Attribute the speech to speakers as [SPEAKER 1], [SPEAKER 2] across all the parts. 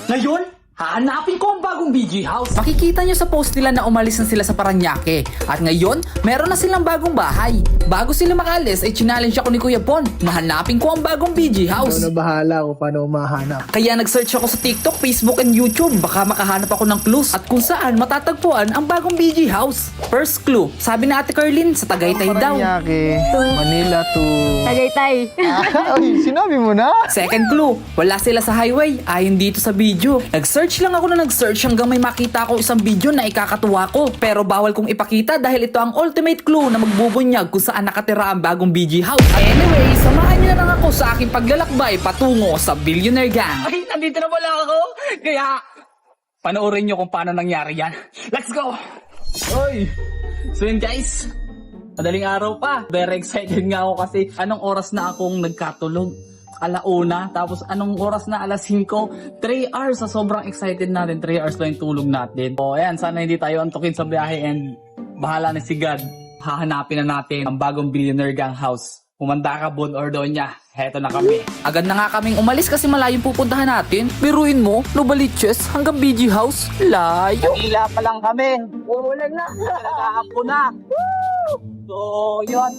[SPEAKER 1] Ngayon, hahanapin ko ang bagong BG House.
[SPEAKER 2] Makikita nyo sa post nila na umalis na sila sa Paranaque. At ngayon, meron na silang bagong bahay. Bago sila makalis, ay challenge ako ni Kuya Bon na hanapin ko ang bagong BG House.
[SPEAKER 3] Ikaw na bahala kung paano mahanap.
[SPEAKER 2] Kaya nag-search ako sa TikTok, Facebook, and YouTube. Baka makahanap ako ng clues at kung saan matatagpuan ang bagong BG House. First clue, sabi na Ate Carlin, sa Tagaytay daw.
[SPEAKER 3] Paranaque, Manila to...
[SPEAKER 4] Tagaytay.
[SPEAKER 3] Ay, sinabi mo na?
[SPEAKER 2] Second clue, wala sila sa highway, ayon dito sa video. Nag-search lang ako na nag-search hanggang may makita ako isang video na ikakatuwa ko. Pero bawal kong ipakita dahil ito ang ultimate clue na magbubunyag kung saan nakatira ang bagong BG House. Anyway, samahan niyo na lang ako sa aking paglalakbay patungo sa Billionaire Gang.
[SPEAKER 1] Ay, nandito na pala ako. Kaya, panoorin nyo kung paano nangyari yan. Let's go! Oy! So yun guys, madaling araw pa. Very excited nga ako kasi anong oras na akong nagkatulog? Alauna, tapos anong oras na? Alas 5, 3 hours. Sa sobrang excited natin, 3 hours lang yung tulog natin. O ayan, sana hindi tayo antukin sa biyahe and bahala na si God. Hahanapin na natin ang bagong Billionaire Gang House. Pumanda ka, Bon Ordoña. Heto na kami.
[SPEAKER 2] Agad na nga kaming umalis kasi malayong pupuntahan natin. Biruin mo, Novaliches hanggang BG House, layo.
[SPEAKER 1] Hila pa lang kami. Uulan na. Nag-aampo na. So, yun.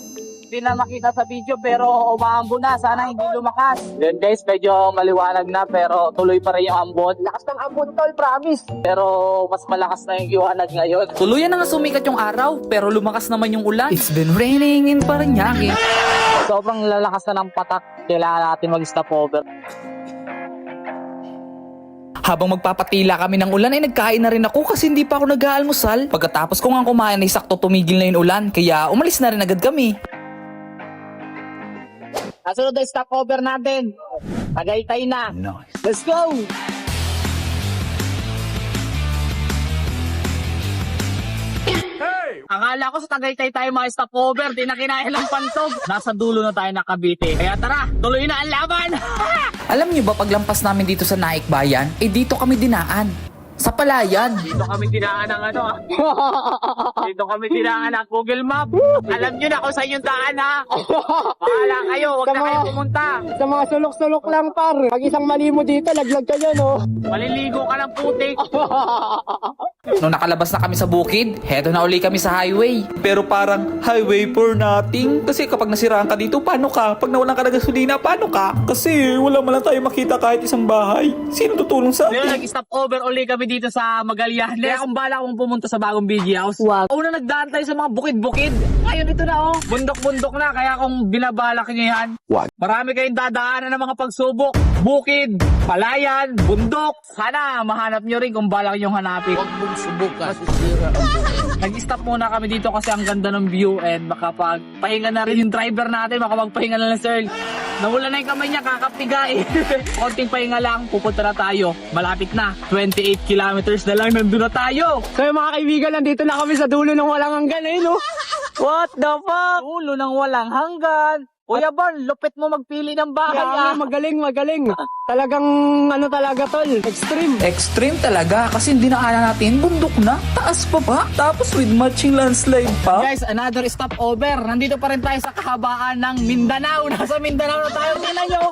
[SPEAKER 1] Hindi na makita sa video pero umaambo na. Sana hindi lumakas. Then guys, medyo maliwanag na pero tuloy pa rin yung ambon. Lakas ng ambon tol, promise. Pero mas malakas na yung liwanag ngayon.
[SPEAKER 2] Tuluyan na nga sumikat yung araw, pero lumakas naman yung ulan. It's been raining in Paranaque.
[SPEAKER 1] Sobrang lalakas na ng patak. Kailangan natin mag-stop over.
[SPEAKER 2] Habang magpapatila kami ng ulan ay nagkain na rin ako kasi hindi pa ako nag-aalmusal. Pagkatapos ko nga kumain ay sakto tumigil na yung ulan kaya umalis na rin agad kami.
[SPEAKER 1] Kasunod na stop over natin. Tagaytay na. Nice. Let's go! Akala ko sa Tagaytay tayo mga stopover, di na kinaya ng pantog. Nasa dulo na tayo ng Cavite. Kaya tara, tuloy na ang laban!
[SPEAKER 2] Alam niyo ba paglampas namin dito sa Naik Bayan, dito kami dinaan. Sa Palayan.
[SPEAKER 1] Dito kami tinaan ng ano. Dito kami tinaan ng Google Map. Alam nyo na kung saan yung daan ha. Bahala kayo, huwag na kayo pumunta.
[SPEAKER 3] Sa mga sulok-sulok lang par. Pag isang mali mo dito, laglag ka dyan oh.
[SPEAKER 1] Maliligo ka ng putik.
[SPEAKER 2] Nung nakalabas na kami sa bukid, heto na uli kami sa highway. Pero parang highway for nothing. Kasi kapag nasiraan ka dito, paano ka? Pag nawalan ka ng gasolina, paano ka? Kasi wala man lang tayo makita kahit isang bahay. Sino tutulong sa
[SPEAKER 1] Ngayon
[SPEAKER 2] atin?
[SPEAKER 1] nag-stop over uli kami dito sa Magallanes. Kaya kung bala akong pumunta sa bagong BG House.
[SPEAKER 4] Wow.
[SPEAKER 1] Una nagdaan tayo sa mga bukid-bukid. Ngayon ito na oh. Bundok-bundok na. Kaya kung binabalak nyo yan, marami kayong dadaanan ng mga pagsubok. Bukid, palayan, bundok. Sana mahanap nyo rin kung balak nyo hanapin. Huwag mong subukan. Nag-stop muna kami dito kasi ang ganda ng view and makapagpahinga na rin yung driver natin. Makapagpahinga na lang sir. Nawala na yung kamay niya, kakapigay. Konting pahinga lang, pupunta na tayo. Malapit na, 28 kilometers na lang, nandun na tayo.
[SPEAKER 3] So yung mga kaibigan, nandito na kami sa dulo ng walang hanggan eh no.
[SPEAKER 1] What the fuck? Ulo ng walang hanggan. Kuya Bon, lupit mo magpili ng bahay
[SPEAKER 3] Kaya
[SPEAKER 1] ah.
[SPEAKER 3] magaling. Talagang ano talaga tol, extreme.
[SPEAKER 2] Extreme talaga kasi hindi na natin bundok na, taas pa ba? Tapos with matching landslide pa.
[SPEAKER 1] Guys, another stop over. Nandito pa rin tayo sa kahabaan ng Mindanao. Nasa Mindanao na tayo. Tingnan nyo,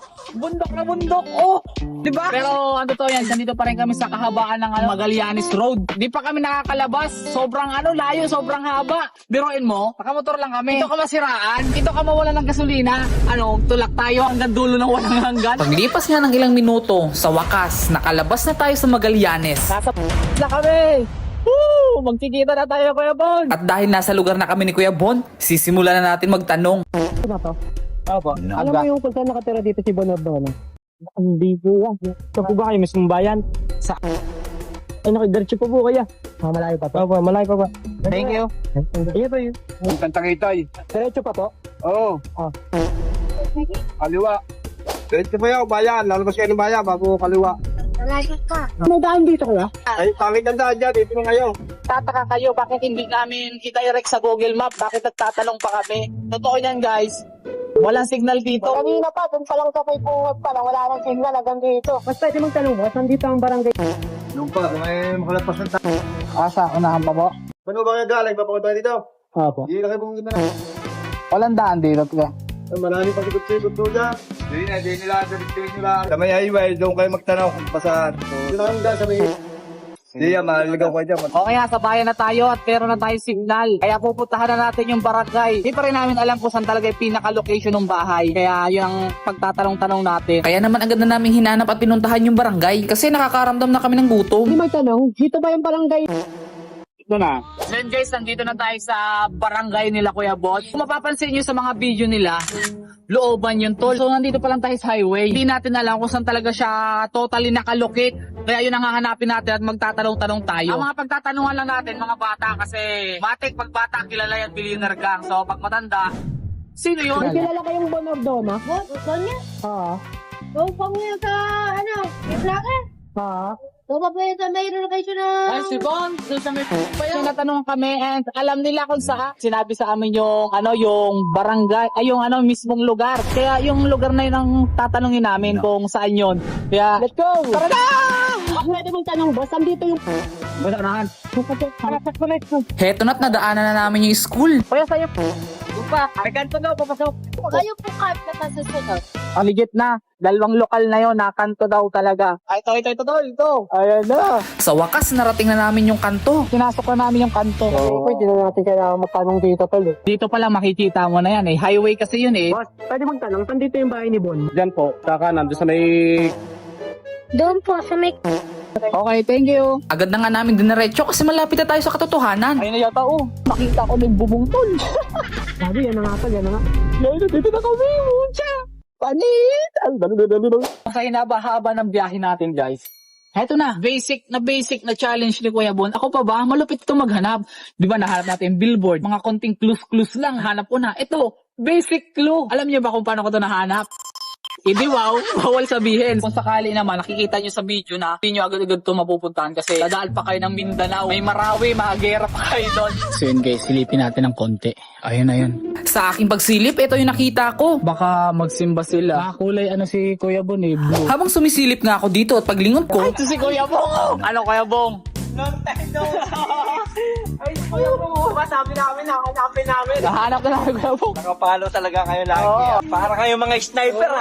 [SPEAKER 1] bundok na bundok. Oh, di ba? Pero ano to yan, nandito pa rin kami sa kahabaan ng Magallanes Road. Di pa kami nakakalabas. Sobrang layo, sobrang haba. Biruin mo, nakamotor lang kami. Dito ka masiraan, dito ka mawala ng gasolina. Tulak tayo hanggang dulo ng walang hanggan.
[SPEAKER 2] Paglipas nga ng ilang minuto, sa wakas, nakalabas na tayo sa Magallanes.
[SPEAKER 1] Nasa na kami. Woo! Magkikita na tayo, Kuya Bon.
[SPEAKER 2] At dahil nasa lugar na kami ni Kuya Bon, sisimulan na natin magtanong.
[SPEAKER 3] Ano to?
[SPEAKER 1] Opo.
[SPEAKER 3] Alam mo yung kung saan nakatira dito si Bonardo no? Hindi po yan. Ito po ba kayo mismong bayan? Sa... Ay nakidiretso po po kaya. Malayo pa to? Opo, malayo pa pa.
[SPEAKER 1] Thank you.
[SPEAKER 3] Iya ba yun?
[SPEAKER 5] Tagaytay.
[SPEAKER 3] Diretso pa po?
[SPEAKER 5] Oo.
[SPEAKER 3] Oh.
[SPEAKER 5] Kaliwa. Diretso pa yun, bayan. Lalabas kayo ng bayan bago kaliwa.
[SPEAKER 3] May daan dito kaya?
[SPEAKER 5] Ay, pangit ang daan dyan. Dito na ngayon.
[SPEAKER 1] Tataka kayo bakit hindi namin i-direct sa Google Map? Bakit nagtatanong pa kami? Totoo yan guys. Walang signal dito.
[SPEAKER 3] Kanina pa, dun pa lang sa may puwag pa lang. Wala nang signal hanggang dito. Mas pwede magtanong mo, nandito ang barangay.
[SPEAKER 5] Doon pa, may makalagpas ng tayo.
[SPEAKER 1] Asa, unahan pa po.
[SPEAKER 5] Paano ba kayo galing? Papunta tayo dito?
[SPEAKER 3] Opo.
[SPEAKER 5] Hindi na kayo pumunta na.
[SPEAKER 1] Walang daan dito.
[SPEAKER 5] Marami pag-ikot-ikot doon dyan. Di nila. Sa may highway, doon kayo magtanaw kung pasaan. Dito kami dyan sa may... Di yan, maliligaw ko dyan.
[SPEAKER 1] O kaya sa bayan na tayo at meron na tayong signal. Kaya pupuntahan na natin yung barangay. Hindi pa rin namin alam kung saan talaga yung pinaka-location ng bahay. Kaya yun ang pagtatanong-tanong natin.
[SPEAKER 2] Kaya naman agad na namin hinanap at pinuntahan yung barangay kasi nakakaramdam na kami ng gutom.
[SPEAKER 3] Hindi magtanong, dito ba yung barangay?
[SPEAKER 1] Ito na. Then guys, nandito na tayo sa barangay nila Kuya Bot. Kung mapapansin nyo sa mga video nila, looban yun tol. So nandito pa lang tayo sa highway. Hindi natin alam kung saan talaga siya totally nakalocate. Kaya yun ang hahanapin natin at magtatanong-tanong tayo. Ang mga pagtatanungan lang natin mga bata kasi matik pag bata kilala yan billionaire gang. So pag matanda, sino yun?
[SPEAKER 3] May kilala kayong Bonordona?
[SPEAKER 4] Sonia?
[SPEAKER 3] Oo.
[SPEAKER 4] Go pa mo yung sa, yung plaka?
[SPEAKER 3] Oo.
[SPEAKER 4] Go pa mo yung sa may location na...
[SPEAKER 1] Ay, si Bon, doon sa may so, natanong kami and alam nila kung saan. Sinabi sa amin yung, yung barangay, ay yung mismong lugar. Kaya yung lugar na yun ang tatanungin namin kung saan yun. Kaya, let's go! Tara na!
[SPEAKER 3] Pwede mong tanong, boss, andito yung...
[SPEAKER 1] Basta unahan.
[SPEAKER 2] Heto na't nadaanan na namin yung school.
[SPEAKER 1] Kuya, sa'yo. Upa, ay kanto daw, papasok.
[SPEAKER 4] Kayo po card na nasusunod.
[SPEAKER 1] Paligit na. Dalawang lokal na yun, nakanto daw talaga. Ay, ito. Ayan na.
[SPEAKER 2] Sa wakas, narating na namin yung kanto.
[SPEAKER 1] Pinasok na namin yung kanto.
[SPEAKER 3] Pwede na natin kailangan magtanong dito, tol.
[SPEAKER 1] Dito pala makikita mo na yan eh. Highway kasi yun eh.
[SPEAKER 3] Boss, pwede magtanong, saan dito yung bahay ni Bon?
[SPEAKER 5] Diyan po, sa kanan, doon sa may...
[SPEAKER 4] Doon po sa may...
[SPEAKER 1] Okay, thank you.
[SPEAKER 2] Agad na nga namin diniretso kasi malapit na tayo sa katotohanan.
[SPEAKER 1] Ayun na yata nakita ko ng bumungtol.
[SPEAKER 3] Sabi, yan na nga tol, yan na nga.
[SPEAKER 1] Ngayon, dito na kami. Mucha. Panit. Sa hinaba-haba ng biyahe natin, guys. Heto na, basic na challenge ni Kuya Bon. Ako pa ba? Malupit ito maghanap. Di ba nahanap natin billboard? Mga konting clues lang. Hanap ko na. Ito, basic clue. Alam niyo ba kung paano ko ito nahanap? Hindi wow, bawal sabihin. Kung sakali naman, nakikita nyo sa video na hindi nyo agad-agad ito mapupuntahan kasi dadaan pa kayo ng Mindanao. May Marawi, mahagera pa kayo doon. So yun guys, silipin natin ng konti. Ayun na yun.
[SPEAKER 2] Sa aking pagsilip, ito yung nakita ko.
[SPEAKER 1] Baka magsimba sila. Kulay si Kuya Bon eh, blue.
[SPEAKER 2] Habang sumisilip nga ako dito at paglingon ko,
[SPEAKER 1] Ay, ito si Kuya Bong! Ano Kuya Bong? Long time no Ay, Kuya Bong! Sabi namin, nakasapin namin. Nahanap na namin Kuya Bong.
[SPEAKER 5] Nakapalo talaga kayo lagi. Para kayo mga sniper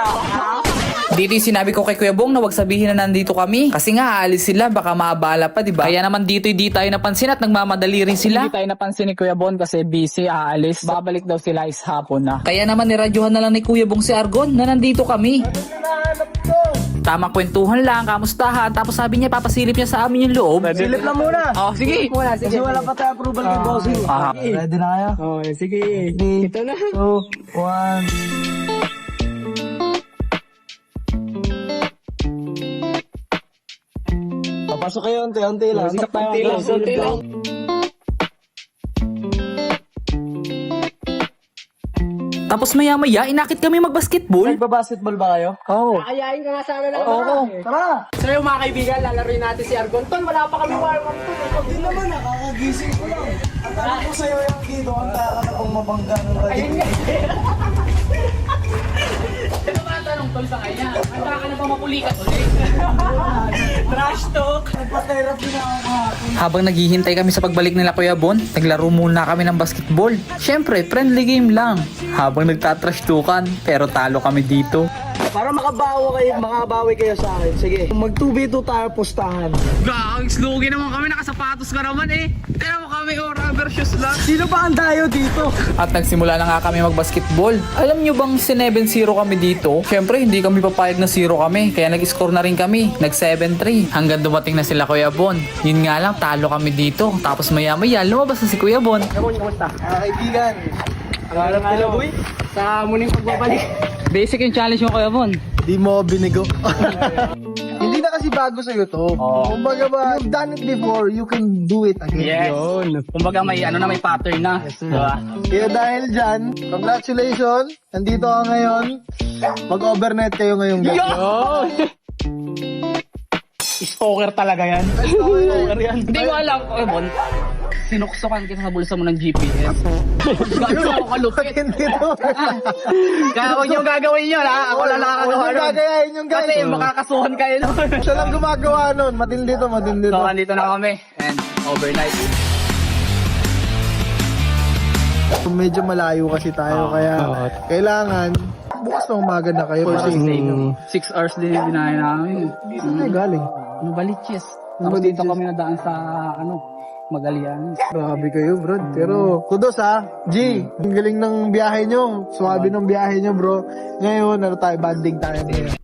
[SPEAKER 2] dito yung sinabi ko kay Kuya Bong na wag sabihin na nandito kami. Kasi nga aalis sila, baka maabala pa, diba? Kaya naman dito di tayo napansin at nagmamadali rin sila.
[SPEAKER 1] Hindi tayo napansin ni Kuya Bon kasi busy, aalis. Babalik daw sila is hapon na.
[SPEAKER 2] Kaya naman niradyohan na lang ni Kuya Bong si Argon na nandito kami. Tamang kwentuhan lang, kamustahan. Tapos sabi niya, papasilip niya sa amin yung loob.
[SPEAKER 5] Silip lang muna.
[SPEAKER 1] Oh, sige.
[SPEAKER 5] Kasi wala pa tayo approval kay bossing. Ready na kayo?
[SPEAKER 3] Oh, sige. Ito na.
[SPEAKER 5] 2, 1... Papasok kayo, unti-unti lang.
[SPEAKER 1] Unti lang.
[SPEAKER 2] Tapos maya-maya, inakit kami magbasketball.
[SPEAKER 5] Nagbabasketball ba kayo?
[SPEAKER 1] Oo.
[SPEAKER 3] Ayayin ka nga sana ng
[SPEAKER 1] Oo.
[SPEAKER 5] Tara!
[SPEAKER 3] So yung mga kaibigan, lalaroin natin si Argon. Tol, wala pa kami warm-up tol.
[SPEAKER 5] Hindi naman, nakakagising ko lang. Ang tanong ko sa'yo yung dito, ang taka na kung mabangga ng
[SPEAKER 3] Ayun nga.
[SPEAKER 1] Ito ba ang tanong tol sa kanya? Handa ka na ba mapulikat ulit?
[SPEAKER 3] Trash talk.
[SPEAKER 5] Nagpa-therapy na ako kahapon.
[SPEAKER 2] Habang naghihintay kami sa pagbalik nila Kuya Bon, naglaro muna kami ng basketball. Syempre, friendly game lang. Habang nagtatrash-tukan, pero talo kami dito.
[SPEAKER 5] Para makabawi kayo sa akin. Sige, mag 2v2 tayo pustahan.
[SPEAKER 1] Gang, slogi naman kami, nakasapatos ka naman eh. Tira mo kami, rubber shoes lang.
[SPEAKER 5] Sino ba ang dayo dito?
[SPEAKER 2] At nagsimula na nga kami magbasketball. Alam nyo bang 7-0 kami dito? Syempre, hindi kami papayag na 0 kami. Kaya nag-score na rin kami. Nag 7-3. Hanggang dumating na sila Kuya Bon. Yun nga lang, talo kami dito. Tapos maya-maya, lumabas na si Kuya Bon.
[SPEAKER 3] Kamusta?
[SPEAKER 5] Kaibigan. Ang alam nila, boy?
[SPEAKER 3] Sa muling pagbabalik.
[SPEAKER 1] Basic yung challenge mo Kuya Bon.
[SPEAKER 5] Di mo binigo. Hindi na kasi bago sa'yo to. Kumbaga ba, you've done it before, you can do it again.
[SPEAKER 1] Yes. Kumbaga may may pattern na. Diba?
[SPEAKER 5] Kaya dahil dyan, congratulations. Nandito ka ngayon. Mag-overnight kayo ngayong gabi.
[SPEAKER 1] Stalker talaga yan.
[SPEAKER 5] Stalker yan.
[SPEAKER 1] Hindi ko alam, Kuya Bon. Sinuksukan kita sa bulsa mo ng GPS. Gano'n ako kalupit.
[SPEAKER 5] Hindi to.
[SPEAKER 1] Kaya huwag nyo gagawin yun ha. Ako lang nakakagawa
[SPEAKER 5] Huwag
[SPEAKER 1] nun.
[SPEAKER 5] gagayahin yung guys.
[SPEAKER 1] Kasi makakasuhan kayo nun.
[SPEAKER 5] Siya lang gumagawa nun. Matindi to, matindi
[SPEAKER 1] So,
[SPEAKER 5] to.
[SPEAKER 1] andito na kami. And overnight.
[SPEAKER 5] Medyo malayo kasi tayo, kaya kailangan bukas na umaga na kayo. Para sa inyo.
[SPEAKER 1] 6 hours din yung binahin namin.
[SPEAKER 5] Dito na galing.
[SPEAKER 1] Yung Baliches. Tapos dito kami nadaan sa, Magalian.
[SPEAKER 5] Grabe kayo, bro. Pero, kudos G, ang galing ng biyahe nyo. Suwabe ng biyahe nyo, bro. Ngayon, tayo, banding tayo ngayon.